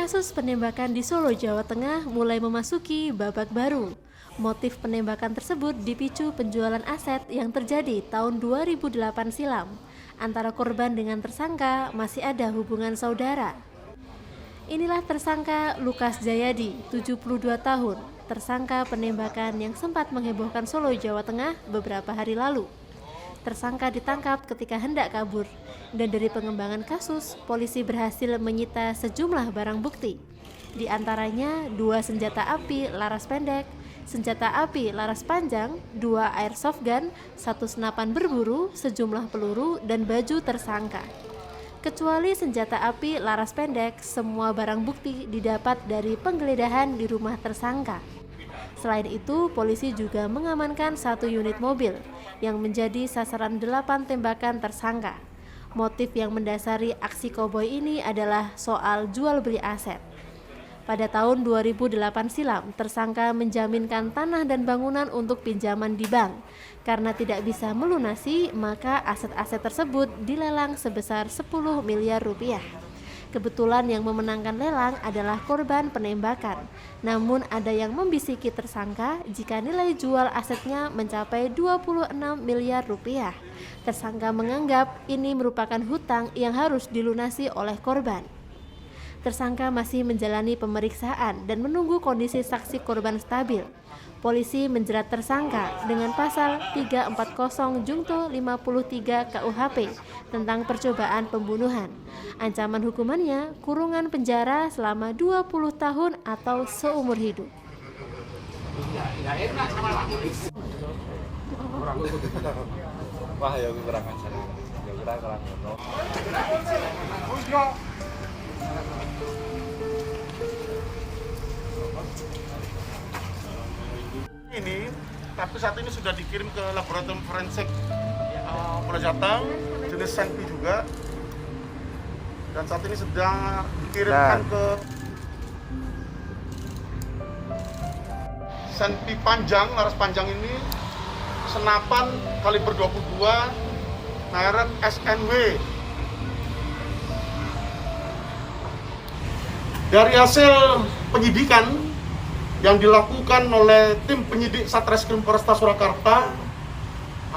Kasus penembakan di Solo, Jawa Tengah mulai memasuki babak baru. Motif penembakan tersebut dipicu penjualan aset yang terjadi tahun 2008 silam. Antara korban dengan tersangka masih ada hubungan saudara. Inilah tersangka Lukas Jayadi, 72 tahun, tersangka penembakan yang sempat menghebohkan Solo, Jawa Tengah beberapa hari lalu. Tersangka ditangkap ketika hendak kabur, dan dari pengembangan kasus, polisi berhasil menyita sejumlah barang bukti. Di antaranya 2 senjata api laras pendek, senjata api laras panjang, 2 airsoft gun, 1 senapan berburu, sejumlah peluru, dan baju tersangka. Kecuali senjata api laras pendek, semua barang bukti didapat dari penggeledahan di rumah tersangka. Selain itu, polisi juga mengamankan 1 unit mobil yang menjadi sasaran 8 tembakan tersangka. Motif yang mendasari aksi koboi ini adalah soal jual beli aset. Pada tahun 2008 silam, tersangka menjaminkan tanah dan bangunan untuk pinjaman di bank. Karena tidak bisa melunasi, maka aset-aset tersebut dilelang sebesar 10 miliar rupiah. Kebetulan yang memenangkan lelang adalah korban penembakan. Namun ada yang membisiki tersangka jika nilai jual asetnya mencapai 26 miliar rupiah. Tersangka menganggap ini merupakan hutang yang harus dilunasi oleh korban. Tersangka masih menjalani pemeriksaan dan menunggu kondisi saksi korban stabil. Polisi menjerat tersangka dengan pasal 340 Junto 53 KUHP tentang percobaan pembunuhan. Ancaman hukumannya kurungan penjara selama 20 tahun atau seumur hidup. Wah, ya kurang ajar. Ya kurang ngono. Ini, tapi saat ini sudah dikirim ke laboratorium forensik Polres Jateng, jenis senpi juga, dan saat ini sedang dikirimkan ke senpi panjang, laras panjang ini, senapan kaliber 22, merek SNW. Dari hasil penyidikan yang dilakukan oleh tim penyidik Satreskrim Polresta Surakarta,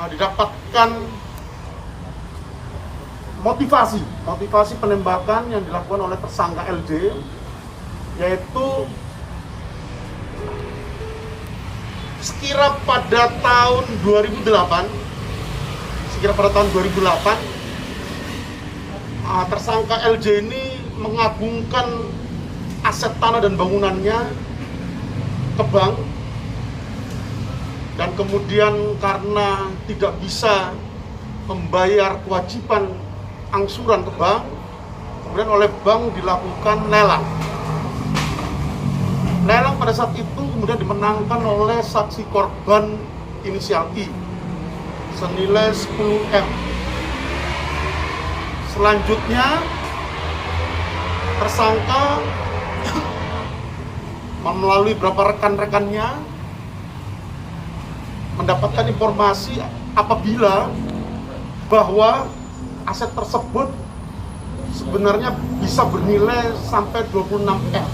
didapatkan motivasi penembakan yang dilakukan oleh tersangka LD, yaitu sekira pada tahun 2008, tersangka LJ ini mengagungkan aset tanah dan bangunannya ke bank, dan kemudian karena tidak bisa membayar kewajiban angsuran ke bank, kemudian oleh bank dilakukan lelang. Lelang pada saat itu kemudian dimenangkan oleh saksi korban inisial I senilai 10 M. Selanjutnya tersangka melalui beberapa rekan-rekannya mendapatkan informasi apabila bahwa aset tersebut sebenarnya bisa bernilai sampai 26 M.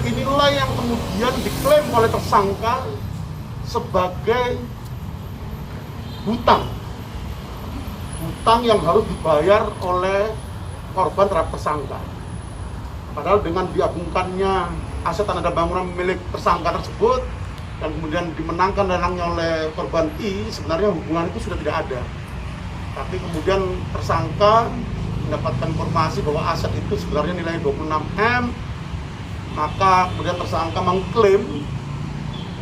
Inilah yang kemudian diklaim oleh tersangka sebagai hutang yang harus dibayar oleh korban terhadap tersangka. Padahal dengan diagungkannya aset tanah dan bangunan milik tersangka tersebut dan kemudian dimenangkan lelangnya oleh korban I, sebenarnya hubungan itu sudah tidak ada. Tapi kemudian tersangka mendapatkan informasi bahwa aset itu sebenarnya nilai 26 M, maka kemudian tersangka mengklaim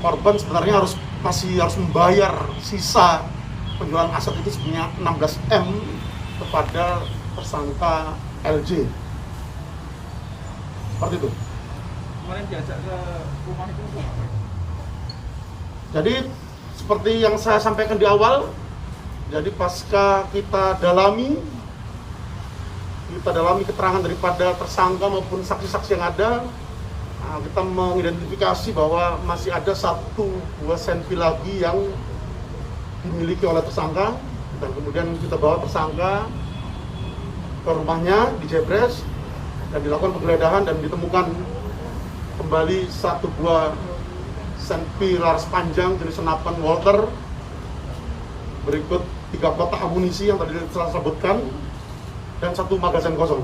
korban sebenarnya masih harus membayar sisa penjualan aset itu sebenarnya 16 M kepada tersangka LJ. Seperti itu. Kemarin diajak ke rumah itu apa? Jadi seperti yang saya sampaikan di awal, jadi pasca kita dalami keterangan daripada tersangka maupun saksi-saksi yang ada, kita mengidentifikasi bahwa masih ada 1 buah senpi lagi yang dimiliki oleh tersangka, dan kemudian kita bawa tersangka ke rumahnya di Jebres. dan dilakukan penggeledahan dan ditemukan kembali satu buah senpi laras panjang jenis senapan Walther, berikut 3 kotak amunisi yang tadi saya sebutkan, dan 1 magazin kosong.